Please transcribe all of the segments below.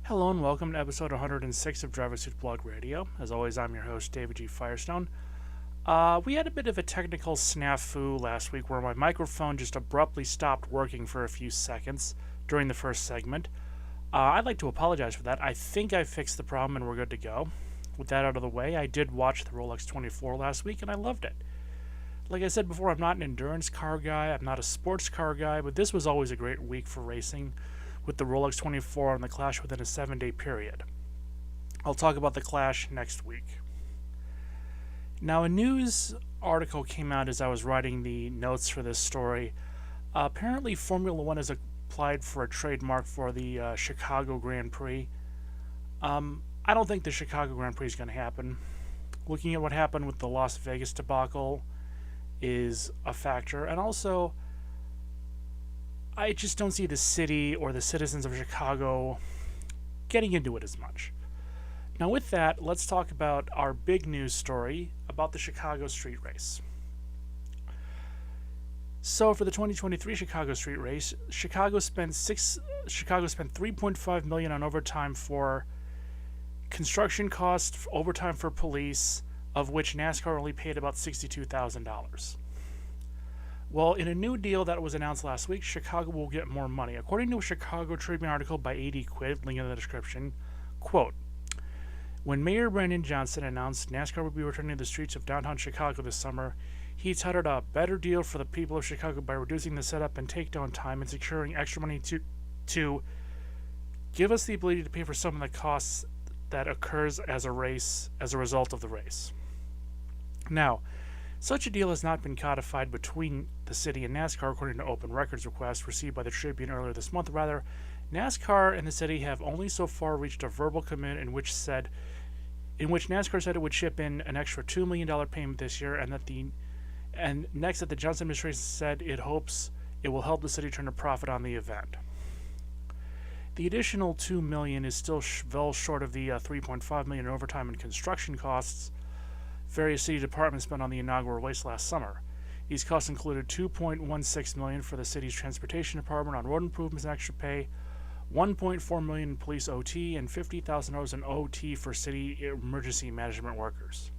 Hello and welcome to episode 106 of Driver Suit Blog Radio. As always, I'm your host, David G. Firestone. We had a bit of a technical snafu last week where my microphone just abruptly stopped working for a few seconds during the first segment. I'd like to apologize for that. I think I fixed the problem and we're good to go. With that out of the way, I did watch the Rolex 24 last week and I loved it. Like I said before, I'm not an endurance car guy, I'm not a sports car guy, but this was always a great week for racing, with the Rolex 24 and the Clash within a 7-day period. I'll talk about the Clash next week. Now, a news article came out as I was writing the notes for this story. Apparently, Formula One has applied for a trademark for the Chicago Grand Prix. I don't think the Chicago Grand Prix is going to happen. Looking at what happened with the Las Vegas debacle is a factor, and also I just don't see the city or the citizens of Chicago getting into it as much. Now with that, let's talk about our big news story about the Chicago Street Race. So for the 2023 Chicago Street Race, Chicago spent $3.5 million on overtime for construction costs, overtime for police, of which NASCAR only paid about $62,000. Well, in a new deal that was announced last week, Chicago will get more money. According to a Chicago Tribune article by A.D. Quid, link in the description, quote, when Mayor Brandon Johnson announced NASCAR would be returning to the streets of downtown Chicago this summer, he touted a better deal for the people of Chicago by reducing the setup and takedown time and securing extra money to give us the ability to pay for some of the costs that occurs as a result of the race. Now, such a deal has not been codified between the city and NASCAR according to open records requests received by the Tribune earlier this month. Rather, NASCAR and the city have only so far reached a verbal commitment in which NASCAR said it would chip in an extra $2 million payment this year, and that the Johnson administration said it hopes it will help the city turn a profit on the event. The additional $2 million is still well short of the $3.5 million in overtime and construction costs various city departments spent on the inaugural race last summer. These costs included $2.16 million for the city's transportation department on road improvements and extra pay, $1.4 million in police OT, and $50,000 in OT for city emergency management workers.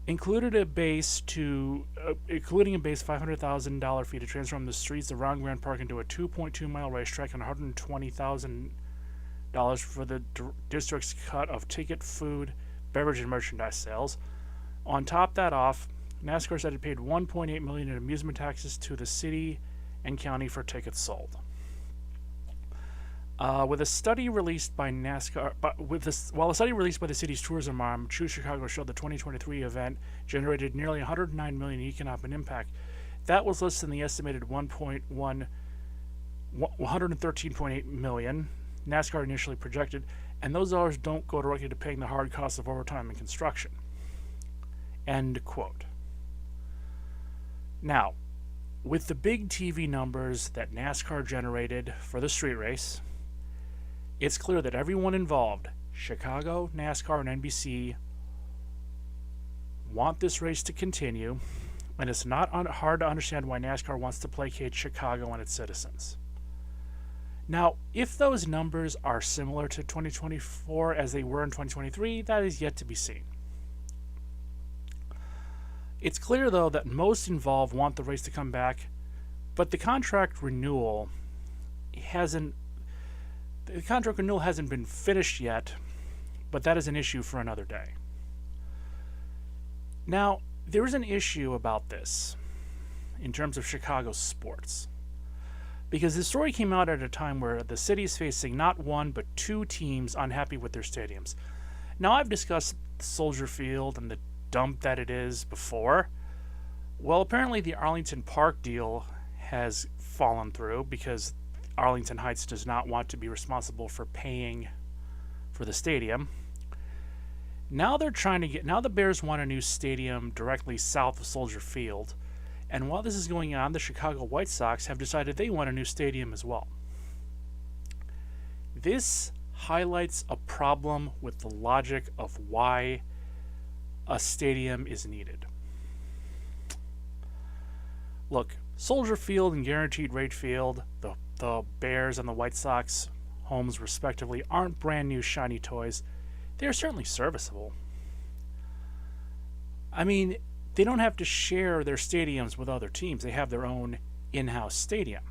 Including a base $500,000 fee to transform the streets around Grand Park into a 2.2-mile racetrack and $120,000 for the district's cut of ticket, food, beverage, and merchandise sales. On top that off, NASCAR said it paid $1.8 million in amusement taxes to the city and county for tickets sold. While a study released by the city's tourism arm, True Chicago, showed the 2023 event generated nearly $109 million in economic impact, that was less than the estimated $113.8 million NASCAR initially projected, and those dollars don't go directly to paying the hard costs of overtime and construction. End quote. Now, with the big TV numbers that NASCAR generated for the street race, it's clear that everyone involved, Chicago, NASCAR, and NBC, want this race to continue, and it's not hard to understand why NASCAR wants to placate Chicago and its citizens. Now, if those numbers are similar to 2024 as they were in 2023, that is yet to be seen. It's clear, though, that most involved want the race to come back, but the contract renewal hasn't been finished yet, but that is an issue for another day. Now, there is an issue about this in terms of Chicago's sports, because the story came out at a time where the city is facing not one but two teams unhappy with their stadiums. Now, I've discussed Soldier Field and the dump that it is before. Well, apparently the Arlington Park deal has fallen through because Arlington Heights does not want to be responsible for paying for the stadium. Now the Bears want a new stadium directly south of Soldier Field. And while this is going on, the Chicago White Sox have decided they want a new stadium as well. This highlights a problem with the logic of why a stadium is needed. Look, Soldier Field and Guaranteed Rate Field, the Bears and the White Sox homes, respectively, aren't brand new shiny toys, they are certainly serviceable. I mean, they don't have to share their stadiums with other teams, they have their own in house stadium.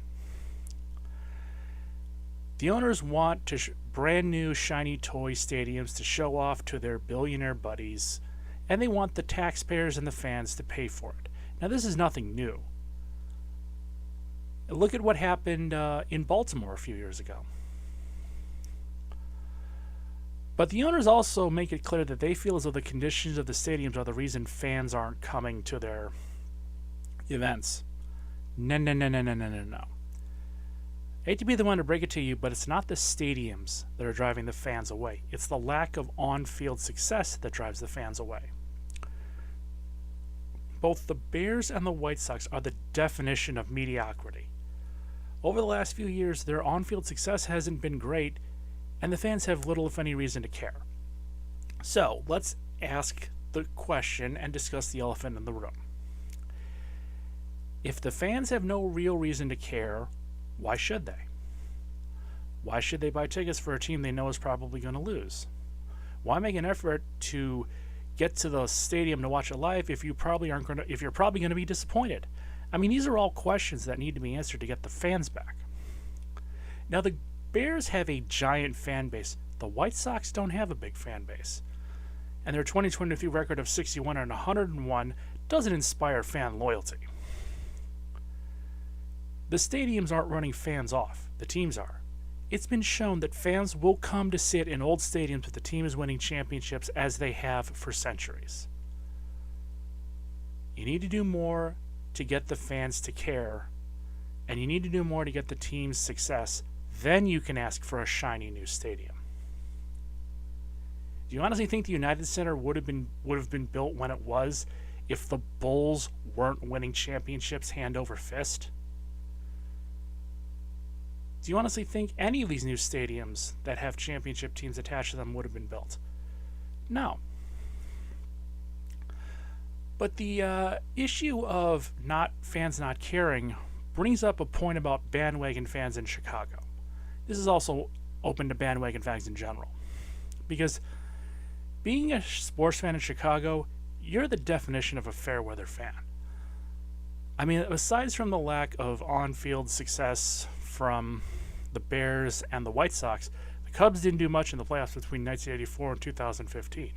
The owners want brand new shiny toy stadiums to show off to their billionaire buddies, and they want the taxpayers and the fans to pay for it. Now, this is nothing new. Look at what happened in Baltimore a few years ago. But the owners also make it clear that they feel as though the conditions of the stadiums are the reason fans aren't coming to their events. No, no, no, no, no, no, no, no. I hate to be the one to break it to you, but it's not the stadiums that are driving the fans away. It's the lack of on-field success that drives the fans away. Both the Bears and the White Sox are the definition of mediocrity. Over the last few years, their on-field success hasn't been great, and the fans have little, if any, reason to care. So, let's ask the question and discuss the elephant in the room. If the fans have no real reason to care, why should they? Why should they buy tickets for a team they know is probably going to lose? Why make an effort to get to the stadium to watch it live if you're probably going to be disappointed? I mean, these are all questions that need to be answered to get the fans back. Now, the Bears have a giant fan base. The White Sox don't have a big fan base. And their 2023 record of 61 and 101 doesn't inspire fan loyalty. The stadiums aren't running fans off. The teams are. It's been shown that fans will come to sit in old stadiums if the team is winning championships, as they have for centuries. You need to do more to get the fans to care, and you need to do more to get the team's success. Then you can ask for a shiny new stadium. Do you honestly think the United Center would have been built when it was if the Bulls weren't winning championships hand over fist? Do you honestly think any of these new stadiums that have championship teams attached to them would have been built? No. But the issue of fans not caring brings up a point about bandwagon fans in Chicago. This is also open to bandwagon fans in general. Because being a sports fan in Chicago, you're the definition of a fair weather fan. I mean, aside from the lack of on-field success from the Bears and the White Sox, the Cubs didn't do much in the playoffs between 1984 and 2015.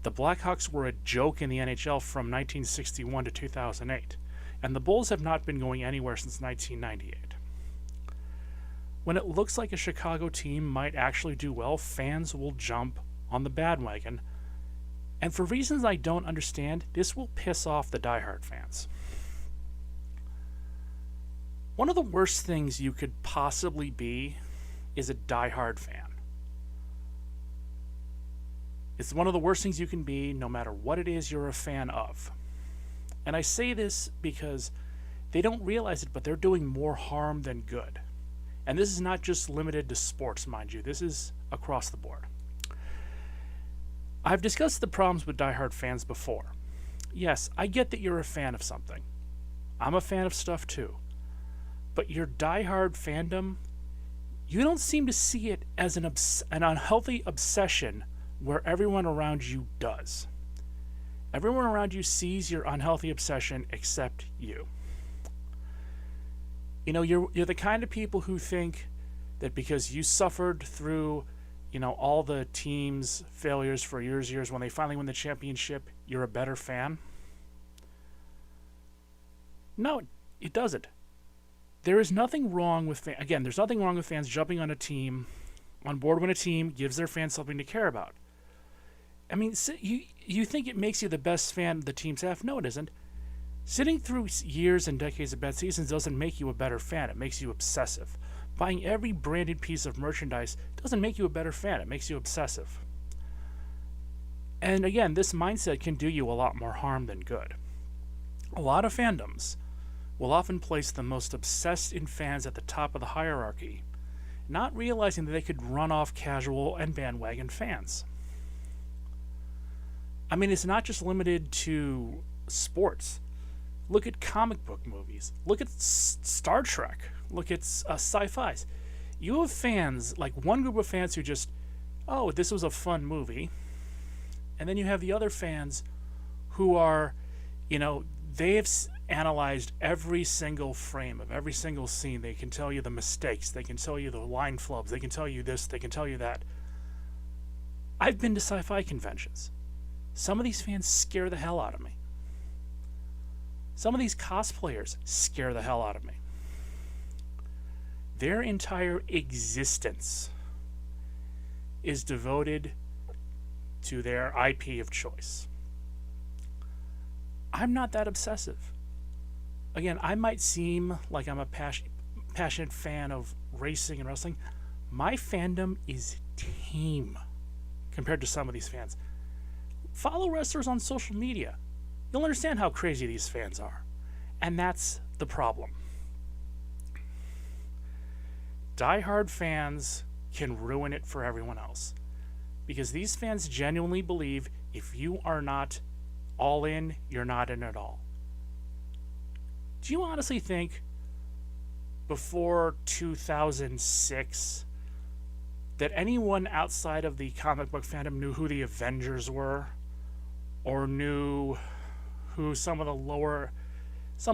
The Blackhawks were a joke in the NHL from 1961 to 2008, and the Bulls have not been going anywhere since 1998. When it looks like a Chicago team might actually do well, fans will jump on the bandwagon, and for reasons I don't understand, this will piss off the diehard fans. One of the worst things you could possibly be is a diehard fan. It's one of the worst things you can be, no matter what it is you're a fan of. And I say this because they don't realize it, but they're doing more harm than good. And this is not just limited to sports, mind you. This is across the board. I've discussed the problems with diehard fans before. Yes, I get that you're a fan of something. I'm a fan of stuff too. But your diehard fandom, you don't seem to see it as an unhealthy obsession where everyone around you does. Everyone around you sees your unhealthy obsession except you. You know, you're the kind of people who think that because you suffered through, all the team's failures for years, when they finally win the championship, you're a better fan. No, it doesn't. There is nothing wrong with there's nothing wrong with fans jumping on board when a team gives their fans something to care about. I mean, you think it makes you the best fan the teams have? No, it isn't. Sitting through years and decades of bad seasons doesn't make you a better fan. It makes you obsessive. Buying every branded piece of merchandise doesn't make you a better fan. It makes you obsessive. And again, this mindset can do you a lot more harm than good. A lot of fandoms will often place the most obsessed in fans at the top of the hierarchy, not realizing that they could run off casual and bandwagon fans. I mean, it's not just limited to sports. Look at comic book movies. Look at Star Trek. Look at sci-fis. You have fans, like one group of fans who just, oh, this was a fun movie. And then you have the other fans who are, they've analyzed every single frame of every single scene. They can tell you the mistakes. They can tell you the line flubs. They can tell you this. They can tell you that. I've been to sci-fi conventions. Some of these fans scare the hell out of me. Some of these cosplayers scare the hell out of me. Their entire existence is devoted to their IP of choice. I'm not that obsessive. Again, I might seem like I'm a passionate fan of racing and wrestling. My fandom is tame compared to some of these fans. Follow wrestlers on social media. You'll understand how crazy these fans are. And that's the problem. Die-hard fans can ruin it for everyone else. Because these fans genuinely believe if you are not all in, you're not in at all. Do you honestly think before 2006 that anyone outside of the comic book fandom knew who the Avengers were? Or knew who some of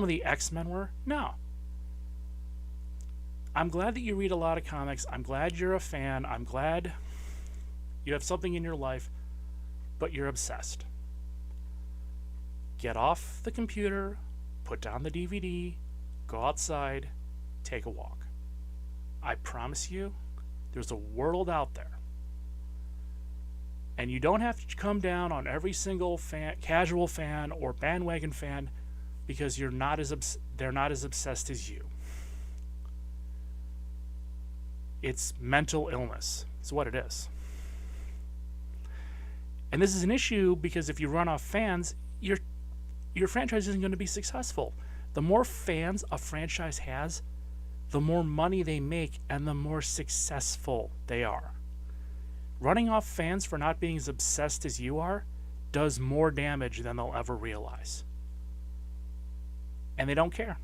the X-Men were? No. I'm glad that you read a lot of comics. I'm glad you're a fan. I'm glad you have something in your life, but you're obsessed. Get off the computer, put down the DVD, go outside, take a walk. I promise you, there's a world out there. And you don't have to come down on every single fan, casual fan or bandwagon fan, because they're not as obsessed as you. It's mental illness. It's what it is. And this is an issue because if you run off fans, your franchise isn't going to be successful. The more fans a franchise has, the more money they make and the more successful they are. Running off fans for not being as obsessed as you are does more damage than they'll ever realize. And they don't care.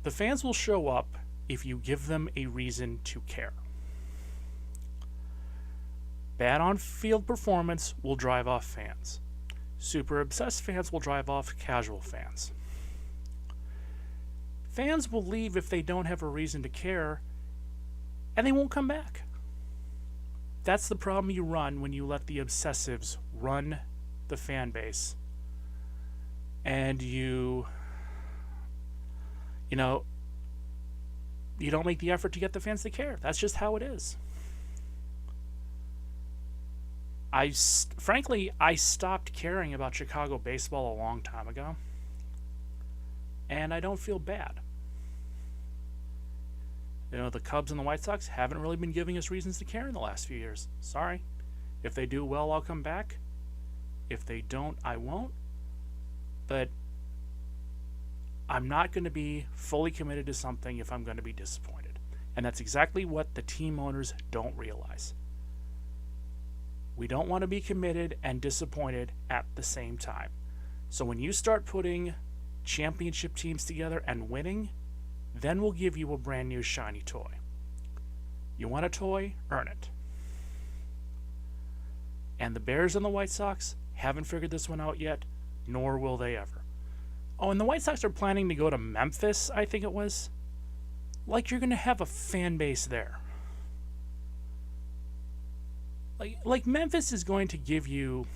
The fans will show up if you give them a reason to care. Bad on-field performance will drive off fans. Super obsessed fans will drive off casual fans. Fans will leave if they don't have a reason to care, and they won't come back. That's the problem you run when you let the obsessives run the fan base. And you don't make the effort to get the fans to care. That's just how it is. Frankly, I stopped caring about Chicago baseball a long time ago. And I don't feel bad. The Cubs and the White Sox haven't really been giving us reasons to care in the last few years. Sorry. If they do well, I'll come back. If they don't, I won't. But I'm not going to be fully committed to something if I'm going to be disappointed. And that's exactly what the team owners don't realize. We don't want to be committed and disappointed at the same time. So when you start putting championship teams together and winning, then we'll give you a brand new shiny toy. You want a toy? Earn it. And the Bears and the White Sox haven't figured this one out yet, nor will they ever. Oh, and the White Sox are planning to go to Memphis, I think it was. Like you're going to have a fan base there. Like Memphis is going to give you...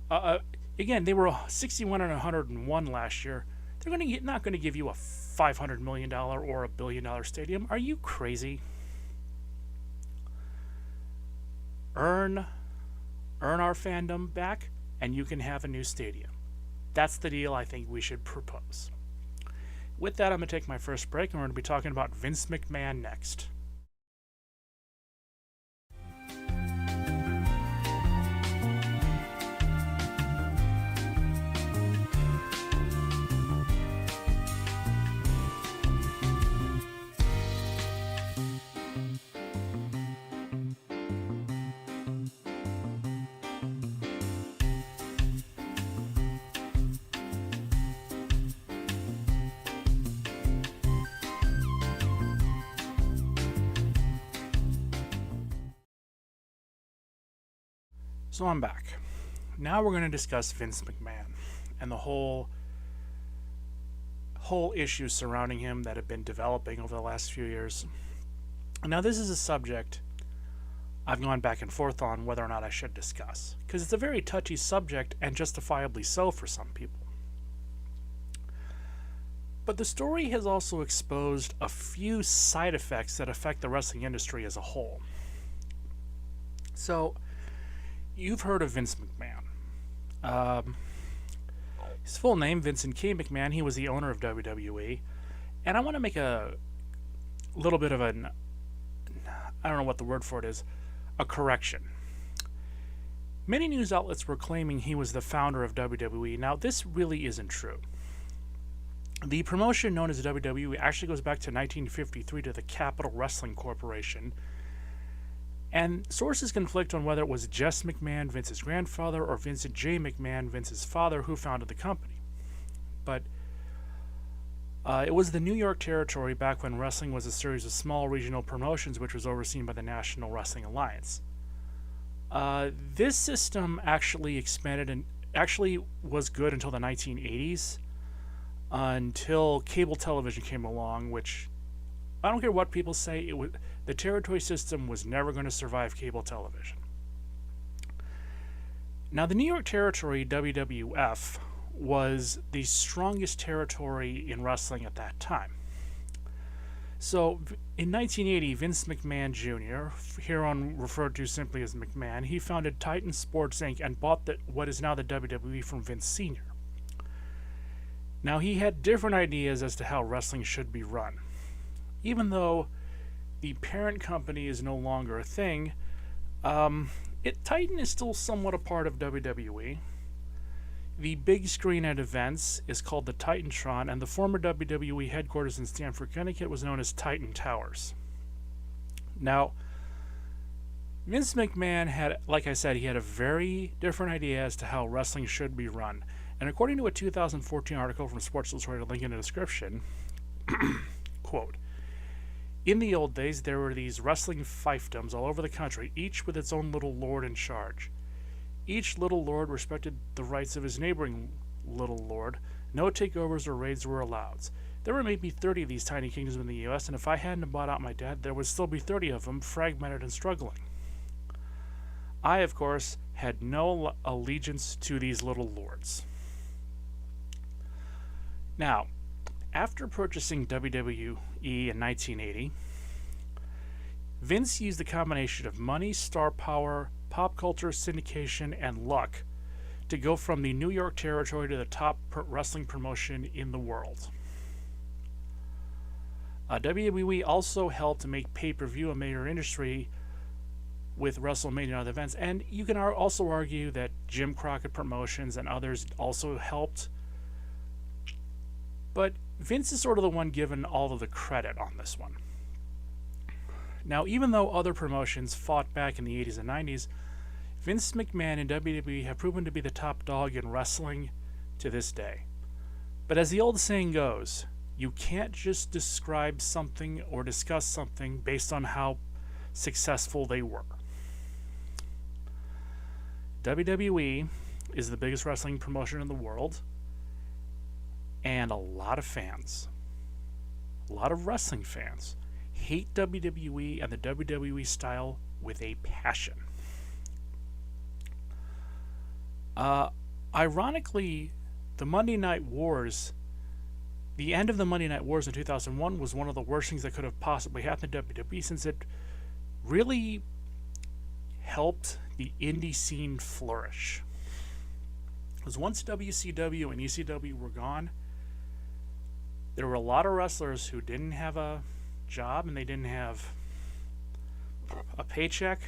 again, they were 61 and 101 last year. They're not going to give you a $500 million or a $1 billion stadium. Are you crazy? Earn our fandom back, and you can have a new stadium. That's the deal I think we should propose. With that, I'm going to take my first break, and we're going to be talking about Vince McMahon next. So I'm back. Now we're going to discuss Vince McMahon and the whole issues surrounding him that have been developing over the last few years. Now this is a subject I've gone back and forth on whether or not I should discuss, because it's a very touchy subject and justifiably so for some people. But the story has also exposed a few side effects that affect the wrestling industry as a whole. So, you've heard of Vince McMahon. His full name, Vincent K. McMahon, he was the owner of WWE. And I want to make a little bit of I don't know what the word for it is, a correction. Many news outlets were claiming he was the founder of WWE. Now, this really isn't true. The promotion known as WWE actually goes back to 1953 to the Capitol Wrestling Corporation. And sources conflict on whether it was Jess McMahon, Vince's grandfather, or Vincent J. McMahon, Vince's father, who founded the company. But it was the New York territory back when wrestling was a series of small regional promotions which was overseen by the National Wrestling Alliance. This system actually expanded and actually was good until the 1980s, until cable television came along, which I don't care what people say, the territory system was never going to survive cable television. Now, the New York territory, WWF, was the strongest territory in wrestling at that time. So, in 1980, Vince McMahon Jr., hereon referred to simply as McMahon, he founded Titan Sports Inc. and bought what is now the WWE from Vince Sr. Now, he had different ideas as to how wrestling should be run. Even though the parent company is no longer a thing, Titan is still somewhat a part of WWE. The big screen at events is called the Titantron, and the former WWE headquarters in Stamford, Connecticut was known as Titan Towers. Now, Vince McMahon had, like I said, he had a very different idea as to how wrestling should be run. And according to a 2014 article from Sports Illustrated, link in the description, quote, "In the old days, there were these wrestling fiefdoms all over the country, each with its own little lord in charge. Each little lord respected the rights of his neighboring little lord. No takeovers or raids were allowed. There were maybe 30 of these tiny kingdoms in the U.S., and if I hadn't bought out my dad, there would still be 30 of them, fragmented and struggling. I, of course, had no allegiance to these little lords." Now, after purchasing WWE in 1980, Vince used a combination of money, star power, pop culture, syndication, and luck to go from the New York territory to the top wrestling promotion in the world. WWE also helped make pay-per-view a major industry with WrestleMania and other events, and you can also argue that Jim Crockett Promotions and others also helped. But Vince is sort of the one given all of the credit on this one. Now, even though other promotions fought back in the 80s and 90s, Vince McMahon and WWE have proven to be the top dog in wrestling to this day. But as the old saying goes, you can't just describe something or discuss something based on how successful they were. WWE is the biggest wrestling promotion in the world, and a lot of fans, a lot of wrestling fans, hate WWE and the WWE style with a passion. Ironically, the Monday Night Wars, the end of the Monday Night Wars in 2001 was one of the worst things that could have possibly happened to WWE, since it really helped the indie scene flourish. Because once WCW and ECW were gone, there were a lot of wrestlers who didn't have a job and they didn't have a paycheck.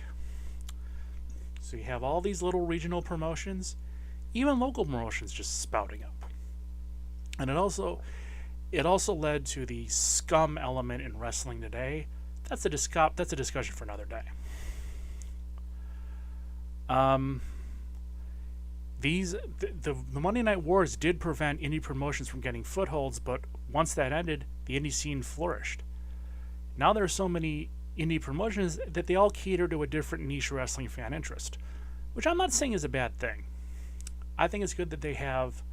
So you have all these little regional promotions, even local promotions just spouting up. And it also led to the scum element in wrestling today. That's a discussion for another day. The Monday Night Wars did prevent indie promotions from getting footholds, but once that ended, the indie scene flourished. Now there are so many indie promotions that they all cater to a different niche wrestling fan interest, which I'm not saying is a bad thing. I think it's good that they have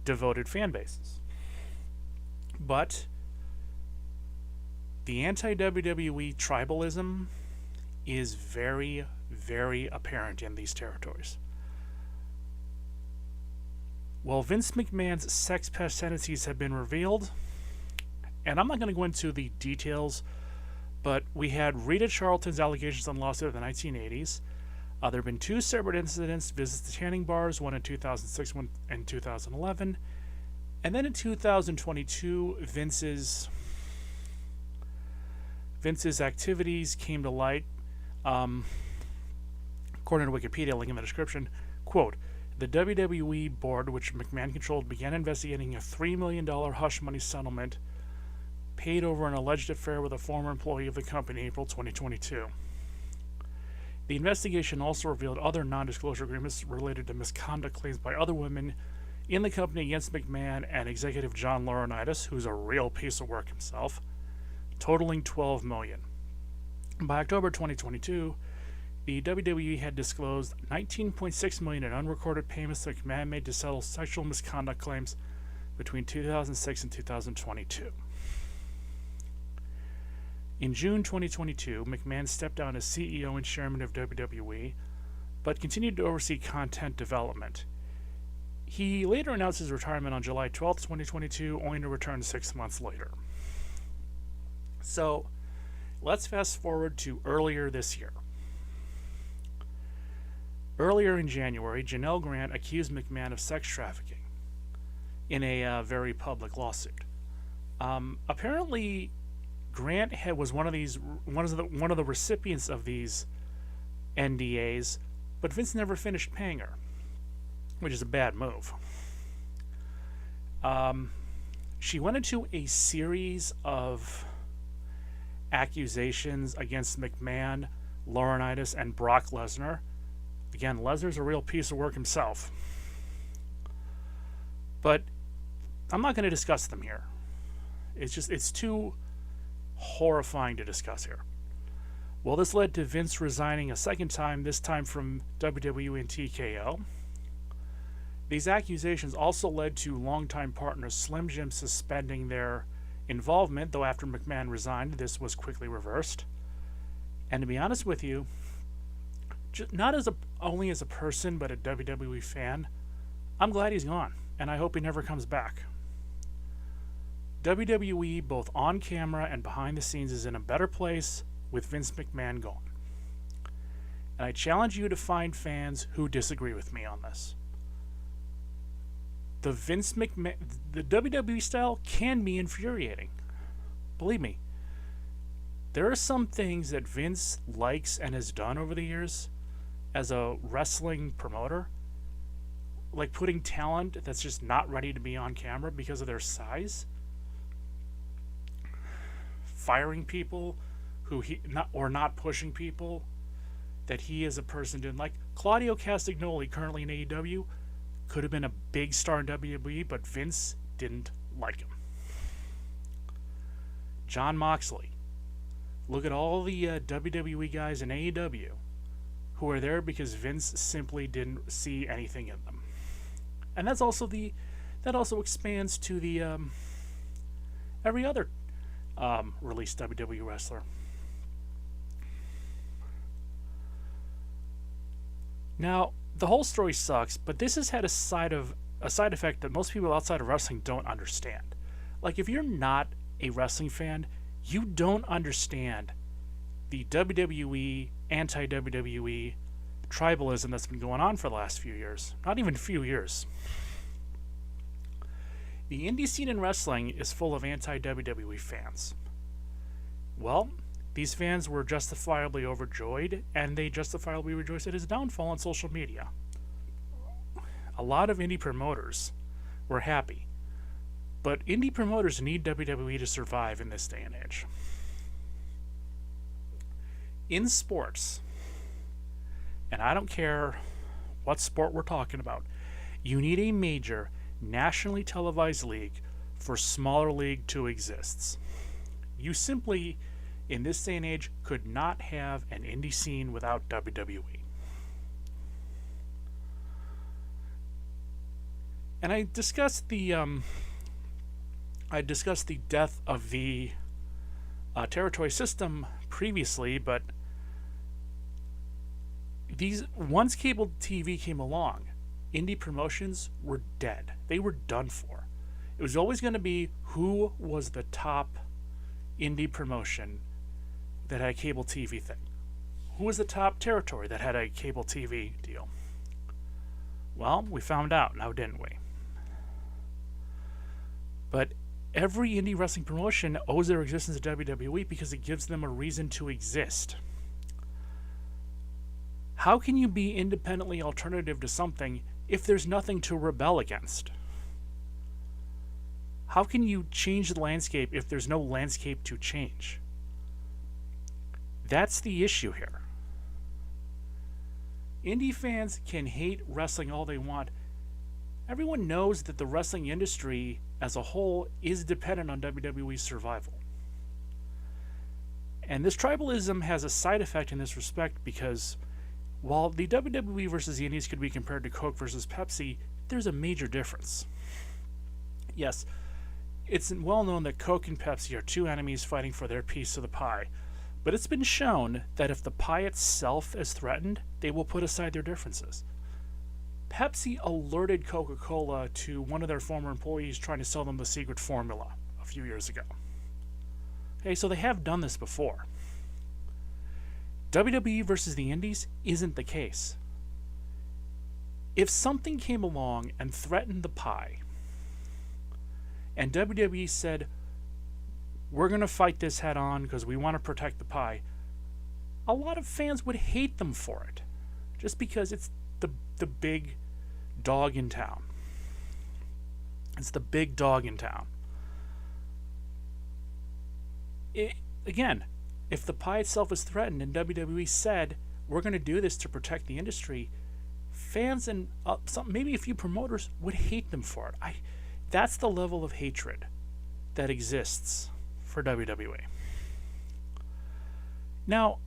devoted fan bases. But the anti-WWE tribalism is very, very apparent in these territories. Well, Vince McMahon's sex pest tendencies have been revealed, and I'm not going to go into the details, but we had Rita Charlton's allegations on lawsuit of the 1980s. There have been 2 separate incidents, visits to tanning bars, one in 2006, one in 2011. And then in 2022, Vince's activities came to light. According to Wikipedia, link in the description, quote, the WWE board, which McMahon controlled, began investigating a $3 million hush money settlement paid over an alleged affair with a former employee of the company in April 2022. The investigation also revealed other non-disclosure agreements related to misconduct claims by other women in the company against McMahon and executive John Laurinaitis, who's a real piece of work himself, totaling $12 million. By October 2022, the WWE had disclosed $19.6 million in unrecorded payments that McMahon made to settle sexual misconduct claims between 2006 and 2022. In June 2022, McMahon stepped down as CEO and chairman of WWE, but continued to oversee content development. He later announced his retirement on July 12, 2022, only to return 6 months later. So, let's fast forward to earlier this year. Earlier in January, Janelle Grant accused McMahon of sex trafficking in a very public lawsuit. Apparently, Grant was one of the recipients of these NDAs, but Vince never finished paying her, which is a bad move. She went into a series of accusations against McMahon, Laurinaitis, and Brock Lesnar. Again, Lesnar's a real piece of work himself. But I'm not going to discuss them here. It's too horrifying to discuss here. Well, this led to Vince resigning a second time, this time from WWE and TKO. These accusations also led to longtime partner Slim Jim suspending their involvement, though after McMahon resigned, this was quickly reversed. And to be honest with you, not only as a person, but a WWE fan, I'm glad he's gone, and I hope he never comes back. WWE, both on camera and behind the scenes, is in a better place with Vince McMahon gone. And I challenge you to find fans who disagree with me on this. The WWE style can be infuriating. Believe me, there are some things that Vince likes and has done over the years as a wrestling promoter, like putting talent that's just not ready to be on camera because of their size, firing people not pushing people that he as a person didn't like. Claudio Castagnoli, currently in AEW, could have been a big star in WWE, but Vince didn't like him. Jon Moxley. Look at all the WWE guys in AEW who are there because Vince simply didn't see anything in them. And that also expands to the every other released WWE wrestler. Now, the whole story sucks, but this has had a side effect that most people outside of wrestling don't understand. Like, if you're not a wrestling fan, you don't understand the WWE, anti-WWE tribalism that's been going on for the last few years. Not even a few years. The indie scene in wrestling is full of anti-WWE fans. Well, these fans were justifiably overjoyed, and they justifiably rejoiced at his downfall on social media. A lot of indie promoters were happy, but indie promoters need WWE to survive in this day and age. In sports, and I don't care what sport we're talking about, you need a major, nationally televised league for smaller league to exist. You simply, in this day and age, could not have an indie scene without WWE. And I discussed the death of the territory system previously, but once cable TV came along, indie promotions were dead. They were done for. It was always going to be who was the top indie promotion that had a cable TV thing. Who was the top territory that had a cable TV deal? Well, we found out now, didn't we? But every indie wrestling promotion owes their existence to WWE because it gives them a reason to exist. How can you be independently alternative to something if there's nothing to rebel against? How can you change the landscape if there's no landscape to change? That's the issue here. Indie fans can hate wrestling all they want. Everyone knows that the wrestling industry as a whole is dependent on WWE's survival. And this tribalism has a side effect in this respect because while the WWE versus the Indies could be compared to Coke versus Pepsi, there's a major difference. Yes, it's well known that Coke and Pepsi are two enemies fighting for their piece of the pie, but it's been shown that if the pie itself is threatened, they will put aside their differences. Pepsi alerted Coca-Cola to one of their former employees trying to sell them the secret formula a few years ago. Okay, so they have done this before. WWE versus the Indies isn't the case. If something came along and threatened the pie, and WWE said, we're going to fight this head on because we want to protect the pie, a lot of fans would hate them for it, just because it's the big dog in town. It's the big dog in town. Again, if the pie itself is threatened and WWE said, we're going to do this to protect the industry, fans and maybe a few promoters would hate them for it. That's the level of hatred that exists for WWE. Now,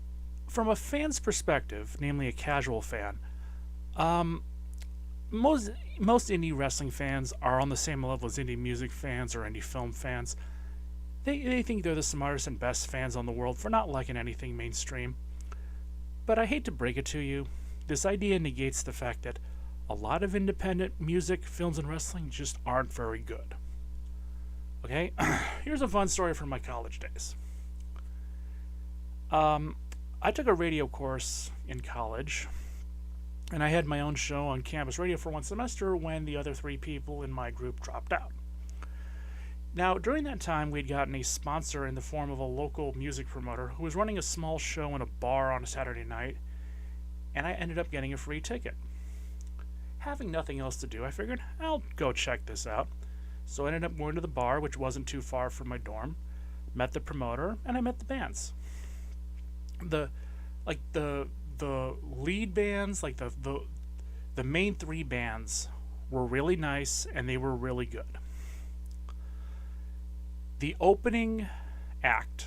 from a fan's perspective, namely a casual fan, most indie wrestling fans are on the same level as indie music fans or indie film fans. They think they're the smartest and best fans on the world for not liking anything mainstream. But I hate to break it to you, this idea negates the fact that a lot of independent music, films, and wrestling just aren't very good. Okay? Here's a fun story from my college days. I took a radio course in college, and I had my own show on campus radio for one semester when the other 3 people in my group dropped out. Now, during that time, we'd gotten a sponsor in the form of a local music promoter who was running a small show in a bar on a Saturday night, and I ended up getting a free ticket. Having nothing else to do, I figured, I'll go check this out. So I ended up going to the bar, which wasn't too far from my dorm, met the promoter, and I met the bands. The lead bands, like the main 3 bands were really nice and they were really good. The opening act,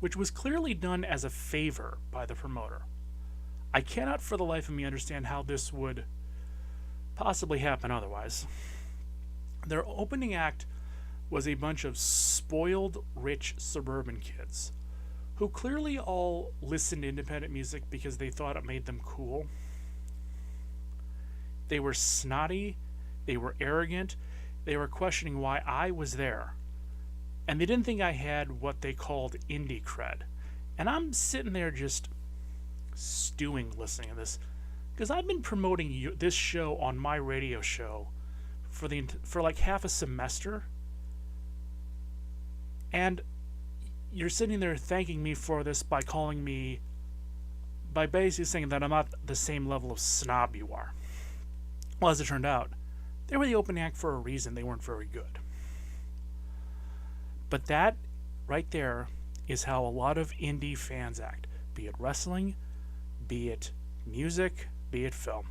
which was clearly done as a favor by the promoter. I cannot for the life of me understand how this would possibly happen otherwise. Their opening act was a bunch of spoiled, rich suburban kids who clearly all listened to independent music because they thought it made them cool. They were snotty, they were arrogant, they were questioning why I was there. And they didn't think I had what they called indie cred. And I'm sitting there just stewing listening to this, because I've been promoting this show on my radio show for like half a semester, and you're sitting there thanking me for this by basically saying that I'm not the same level of snob you are. Well, as it turned out, they were the opening act for a reason. They weren't very good. But that right there is how a lot of indie fans act, be it wrestling, be it music, be it film.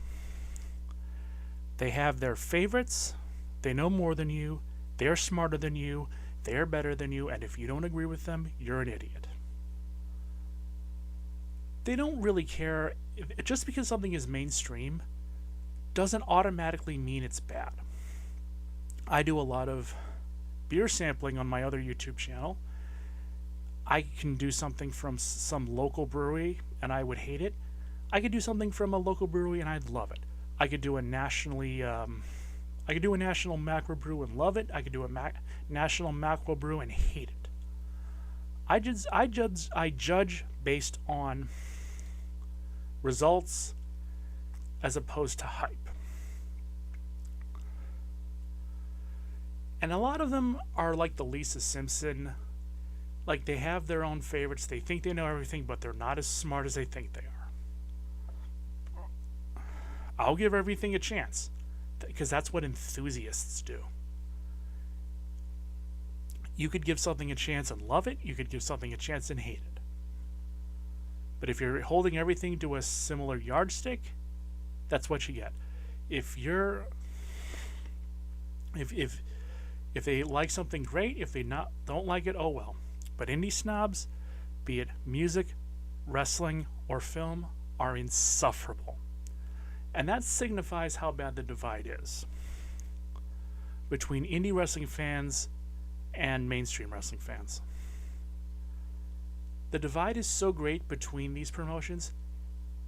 They have their favorites, they know more than you, they're smarter than you, they're better than you, and if you don't agree with them, you're an idiot. They don't really care. Just because something is mainstream doesn't automatically mean it's bad. I do a lot of beer sampling on my other YouTube channel. I can do something from some local brewery and I would hate it. I could do something from a local brewery and I'd love it. I could do a national macro brew and love it. I could do a national macro brew and hate it. I judge based on results as opposed to hype. And a lot of them are like the Lisa Simpson. Like, they have their own favorites. They think they know everything, but they're not as smart as they think they are. I'll give everything a chance, because that's what enthusiasts do. You could give something a chance and love it. You could give something a chance and hate it. But if you're holding everything to a similar yardstick, that's what you get. If they like something, great. If they don't like it, oh well. But indie snobs, be it music, wrestling, or film, are insufferable. And that signifies how bad the divide is between indie wrestling fans and mainstream wrestling fans. The divide is so great between these promotions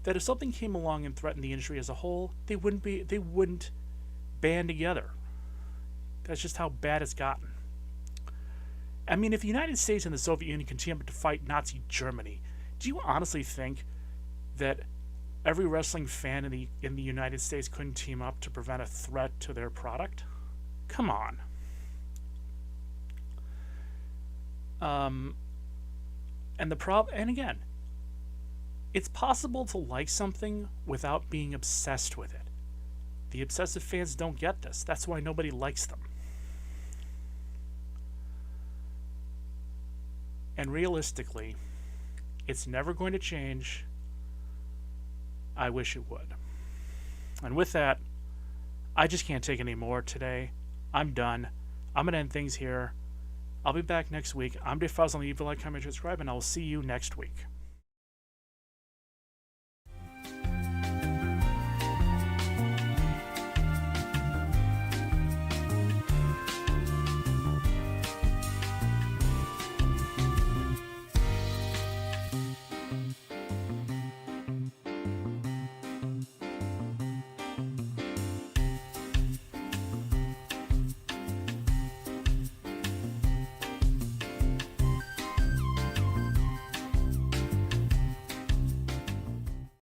that if something came along and threatened the industry as a whole, they wouldn't band together. That's just how bad it's gotten. I mean, if the United States and the Soviet Union continued to fight Nazi Germany, do you honestly think that every wrestling fan in the United States couldn't team up to prevent a threat to their product? Come on. And again, it's possible to like something without being obsessed with it. The obsessive fans don't get this. That's why nobody likes them. And realistically, it's never going to change. I wish it would. And with that, I just can't take any more today. I'm done. I'm going to end things here. I'll be back next week. I'm Dave Fowles on the Evil Eye. Comment, subscribe, and I will see you next week.